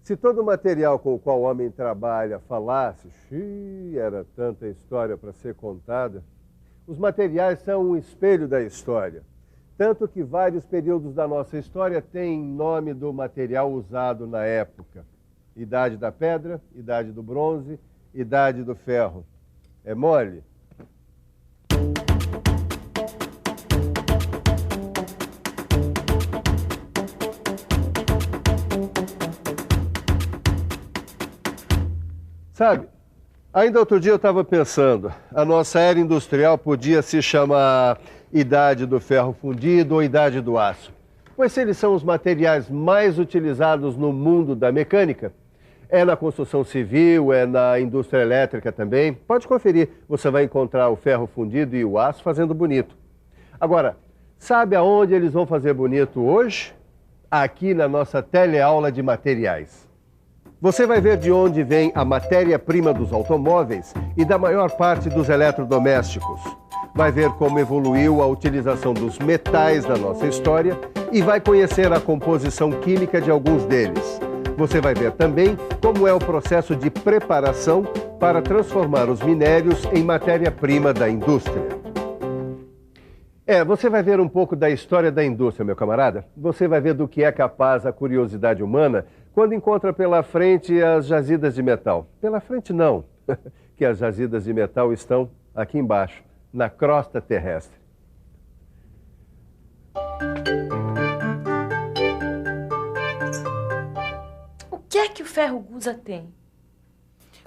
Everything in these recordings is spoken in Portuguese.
Se todo o material com o qual o homem trabalha falasse, era tanta história para ser contada. Os materiais são um espelho da história. Tanto que vários períodos da nossa história têm nome do material usado na época. Idade da pedra, idade do bronze, idade do ferro. É mole? Sabe, ainda outro dia eu estava pensando, a nossa era industrial podia se chamar Idade do Ferro Fundido ou Idade do Aço. Pois se eles são os materiais mais utilizados no mundo da mecânica, é na construção civil, é na indústria elétrica também. Pode conferir, você vai encontrar o ferro fundido e o aço fazendo bonito. Agora, sabe aonde eles vão fazer bonito hoje? Aqui na nossa teleaula de materiais. Você vai ver de onde vem a matéria-prima dos automóveis e da maior parte dos eletrodomésticos. Vai ver como evoluiu a utilização dos metais na nossa história e vai conhecer a composição química de alguns deles. Você vai ver também como é o processo de preparação para transformar os minérios em matéria-prima da indústria. Você vai ver um pouco da história da indústria, meu camarada. Você vai ver do que é capaz a curiosidade humana quando encontra pela frente as jazidas de metal. Pela frente não, que as jazidas de metal estão aqui embaixo, na crosta terrestre. O que é que o ferro gusa tem?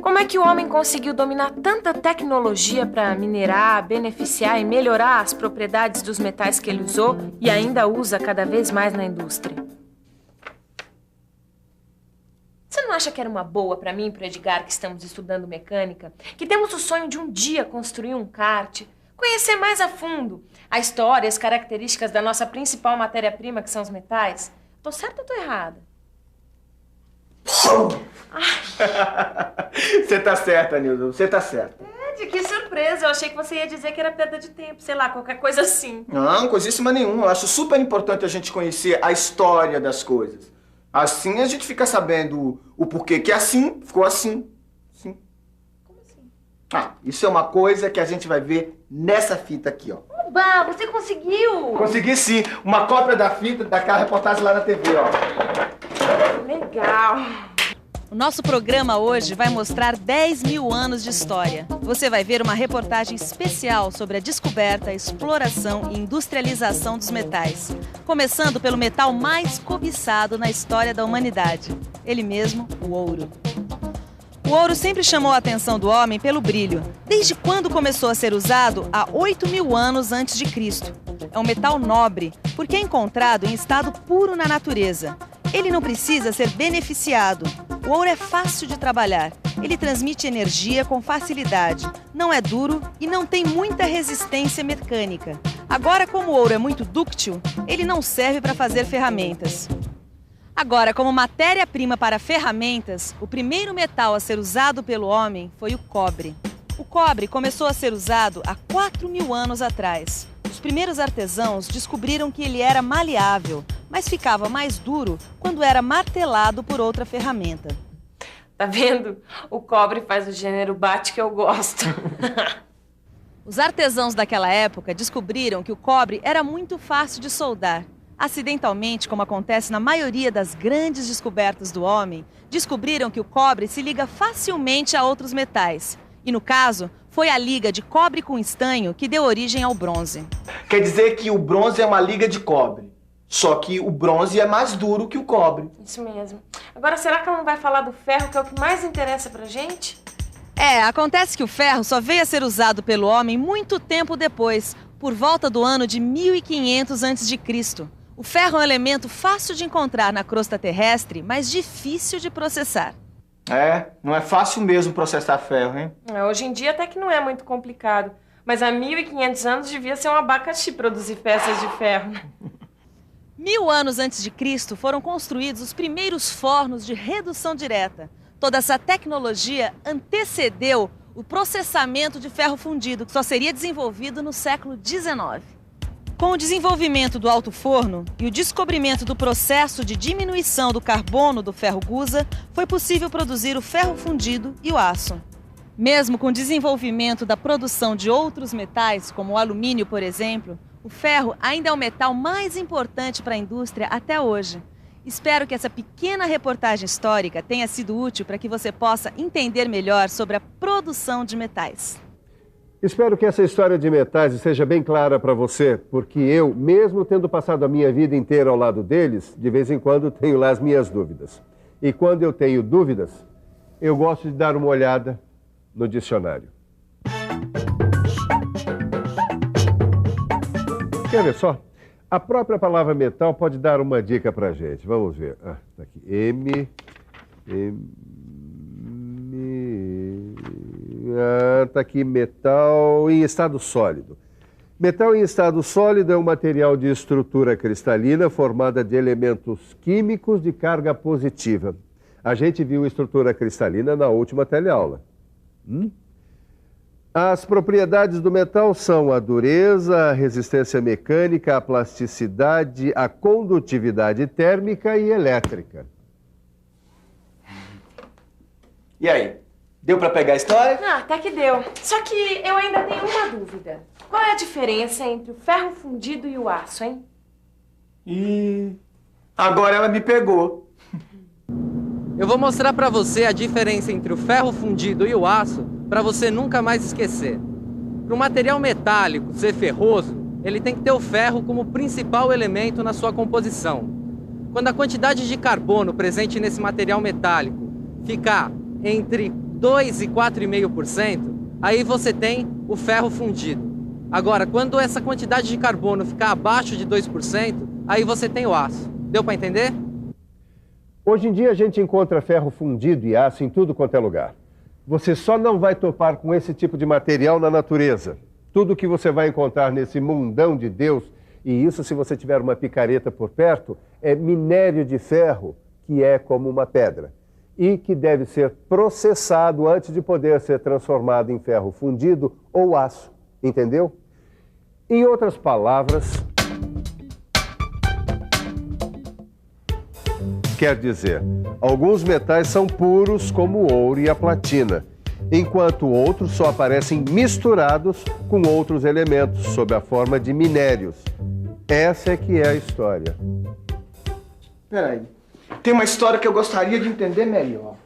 Como é que o homem conseguiu dominar tanta tecnologia para minerar, beneficiar e melhorar as propriedades dos metais que ele usou e ainda usa cada vez mais na indústria? Você não acha que era uma boa para mim e para Edgar, que estamos estudando mecânica, que temos o sonho de um dia construir um kart, conhecer mais a fundo a história e as características da nossa principal matéria-prima, que são os metais? Tô certa ou tô errada? Você tá certa, Nilson, você tá certa. Ed, que surpresa, eu achei que você ia dizer que era perda de tempo, sei lá, qualquer coisa assim. Não, coisíssima nenhuma, eu acho super importante a gente conhecer a história das coisas. Assim a gente fica sabendo o porquê que assim ficou assim. Sim. Como assim? Isso é uma coisa que a gente vai ver nessa fita aqui, ó. Oba, você conseguiu! Consegui sim, uma cópia da fita daquela reportagem lá na TV, ó. Legal. O nosso programa hoje vai mostrar 10 mil anos de história. Você vai ver uma reportagem especial sobre a descoberta, exploração e industrialização dos metais. Começando pelo metal mais cobiçado na história da humanidade. Ele mesmo, o ouro. O ouro sempre chamou a atenção do homem pelo brilho, desde quando começou a ser usado há 8 mil anos antes de Cristo. É um metal nobre, porque é encontrado em estado puro na natureza. Ele não precisa ser beneficiado. O ouro é fácil de trabalhar. Ele transmite energia com facilidade. Não é duro e não tem muita resistência mecânica. Agora, como o ouro é muito dúctil, ele não serve para fazer ferramentas. Agora, como matéria-prima para ferramentas, o primeiro metal a ser usado pelo homem foi o cobre. O cobre começou a ser usado há 4 mil anos atrás. Os primeiros artesãos descobriram que ele era maleável, mas ficava mais duro quando era martelado por outra ferramenta. Tá vendo? O cobre faz o gênero bate que eu gosto. Os artesãos daquela época descobriram que o cobre era muito fácil de soldar. Acidentalmente, como acontece na maioria das grandes descobertas do homem, descobriram que o cobre se liga facilmente a outros metais. E no caso, foi a liga de cobre com estanho que deu origem ao bronze. Quer dizer que o bronze é uma liga de cobre. Só que o bronze é mais duro que o cobre. Isso mesmo. Agora, será que ela não vai falar do ferro, que é o que mais interessa pra gente? Acontece que o ferro só veio a ser usado pelo homem muito tempo depois, por volta do ano de 1500 a.C. O ferro é um elemento fácil de encontrar na crosta terrestre, mas difícil de processar. Não é fácil mesmo processar ferro, hein? Hoje em dia até que não é muito complicado, mas há 1500 anos devia ser um abacaxi produzir peças de ferro. 1000 anos antes de Cristo foram construídos os primeiros fornos de redução direta. Toda essa tecnologia antecedeu o processamento de ferro fundido, que só seria desenvolvido no século XIX. Com o desenvolvimento do alto forno e o descobrimento do processo de diminuição do carbono do ferro gusa, foi possível produzir o ferro fundido e o aço. Mesmo com o desenvolvimento da produção de outros metais, como o alumínio, por exemplo, o ferro ainda é o metal mais importante para a indústria até hoje. Espero que essa pequena reportagem histórica tenha sido útil para que você possa entender melhor sobre a produção de metais. Espero que essa história de metais seja bem clara para você, porque eu, mesmo tendo passado a minha vida inteira ao lado deles, de vez em quando tenho lá as minhas dúvidas. E quando eu tenho dúvidas, eu gosto de dar uma olhada no dicionário. Quer ver só? A própria palavra metal pode dar uma dica para a gente. Vamos ver. Tá aqui. Tá aqui, metal em estado sólido. Metal em estado sólido é um material de estrutura cristalina formada de elementos químicos de carga positiva. A gente viu estrutura cristalina na última teleaula. As propriedades do metal são a dureza, a resistência mecânica, a plasticidade, a condutividade térmica e elétrica. E aí? Deu pra pegar a história? Ah, até que deu. Só que eu ainda tenho uma dúvida. Qual é a diferença entre o ferro fundido e o aço, hein? E agora ela me pegou. Eu vou mostrar pra você a diferença entre o ferro fundido e o aço pra você nunca mais esquecer. Para um material metálico ser ferroso, ele tem que ter o ferro como principal elemento na sua composição. Quando a quantidade de carbono presente nesse material metálico ficar entre 2 e 4,5%, aí você tem o ferro fundido. Agora, quando essa quantidade de carbono ficar abaixo de 2%, aí você tem o aço. Deu para entender? Hoje em dia a gente encontra ferro fundido e aço em tudo quanto é lugar. Você só não vai topar com esse tipo de material na natureza. Tudo que você vai encontrar nesse mundão de Deus, e isso se você tiver uma picareta por perto, é minério de ferro, que é como uma pedra, e que deve ser processado antes de poder ser transformado em ferro fundido ou aço, entendeu? Em outras palavras, quer dizer, alguns metais são puros como o ouro e a platina, enquanto outros só aparecem misturados com outros elementos, sob a forma de minérios. Essa é que é a história. Peraí. Tem uma história que eu gostaria de entender melhor.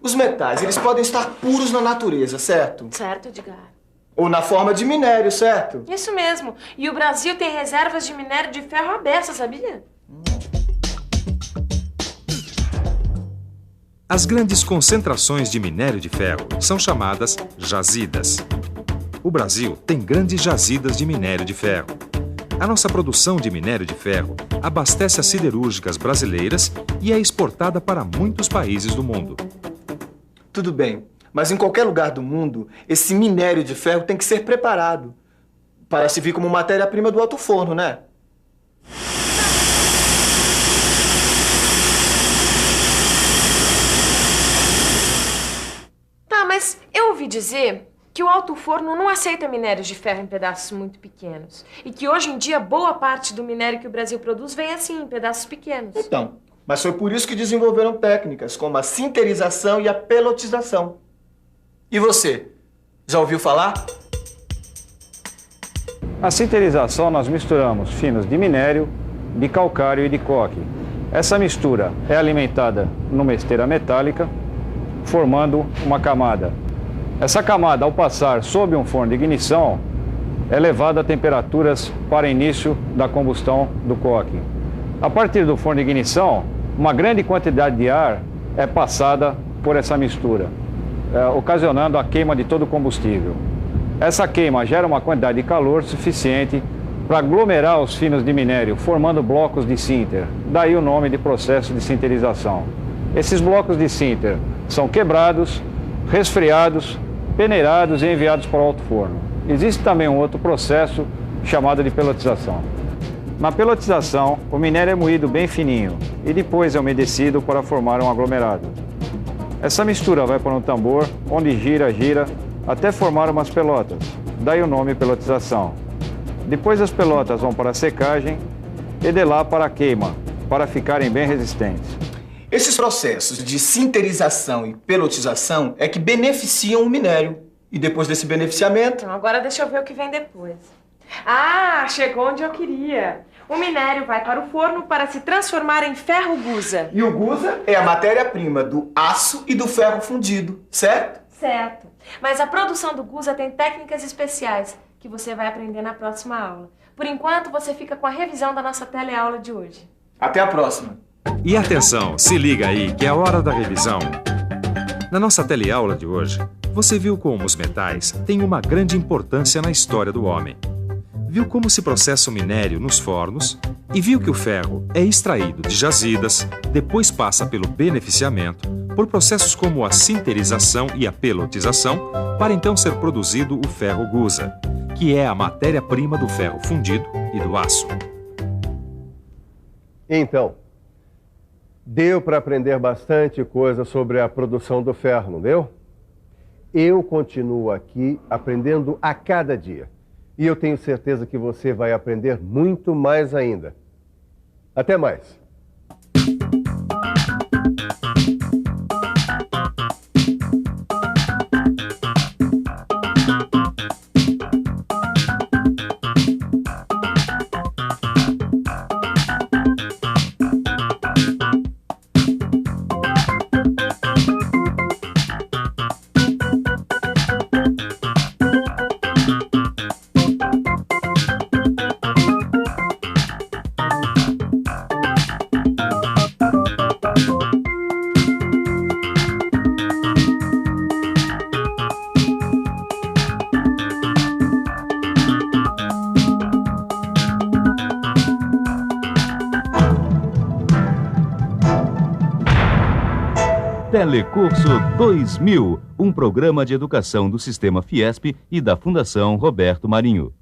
Os metais, eles podem estar puros na natureza, certo? Certo, Edgar. Ou na forma de minério, certo? Isso mesmo. E o Brasil tem reservas de minério de ferro abertas, sabia? As grandes concentrações de minério de ferro são chamadas jazidas. O Brasil tem grandes jazidas de minério de ferro. A nossa produção de minério de ferro abastece as siderúrgicas brasileiras e é exportada para muitos países do mundo. Tudo bem, mas em qualquer lugar do mundo, esse minério de ferro tem que ser preparado para servir como matéria-prima do alto forno, né? Tá, mas eu ouvi dizer que o alto forno não aceita minérios de ferro em pedaços muito pequenos. E que hoje em dia boa parte do minério que o Brasil produz vem assim, em pedaços pequenos. Então, mas foi por isso que desenvolveram técnicas como a sinterização e a pelotização. E você, já ouviu falar? Na sinterização nós misturamos finos de minério, de calcário e de coque. Essa mistura é alimentada numa esteira metálica, formando uma camada. Essa camada, ao passar sob um forno de ignição, é levada a temperaturas para início da combustão do coque. A partir do forno de ignição, uma grande quantidade de ar é passada por essa mistura, ocasionando a queima de todo o combustível. Essa queima gera uma quantidade de calor suficiente para aglomerar os finos de minério, formando blocos de sinter. Daí o nome de processo de sinterização. Esses blocos de sinter são quebrados, resfriados, peneirados e enviados para o alto forno. Existe também um outro processo chamado de pelotização. Na pelotização, o minério é moído bem fininho e depois é umedecido para formar um aglomerado. Essa mistura vai para um tambor, onde gira até formar umas pelotas. Daí o nome pelotização. Depois as pelotas vão para a secagem e de lá para a queima, para ficarem bem resistentes. Esses processos de sinterização e pelotização é que beneficiam o minério. E depois desse beneficiamento... Então, agora deixa eu ver o que vem depois. Ah, chegou onde eu queria. O minério vai para o forno para se transformar em ferro gusa. E o gusa é a matéria-prima do aço e do ferro fundido, certo? Certo. Mas a produção do gusa tem técnicas especiais que você vai aprender na próxima aula. Por enquanto, você fica com a revisão da nossa teleaula de hoje. Até a próxima. E atenção, se liga aí que é a hora da revisão. Na nossa teleaula de hoje, você viu como os metais têm uma grande importância na história do homem. Viu como se processa o minério nos fornos e viu que o ferro é extraído de jazidas, depois passa pelo beneficiamento, por processos como a sinterização e a pelotização, para então ser produzido o ferro gusa, que é a matéria-prima do ferro fundido e do aço. Então, deu para aprender bastante coisa sobre a produção do ferro, não deu? Eu continuo aqui aprendendo a cada dia. E eu tenho certeza que você vai aprender muito mais ainda. Até mais! Telecurso 2000, um programa de educação do Sistema Fiesp e da Fundação Roberto Marinho.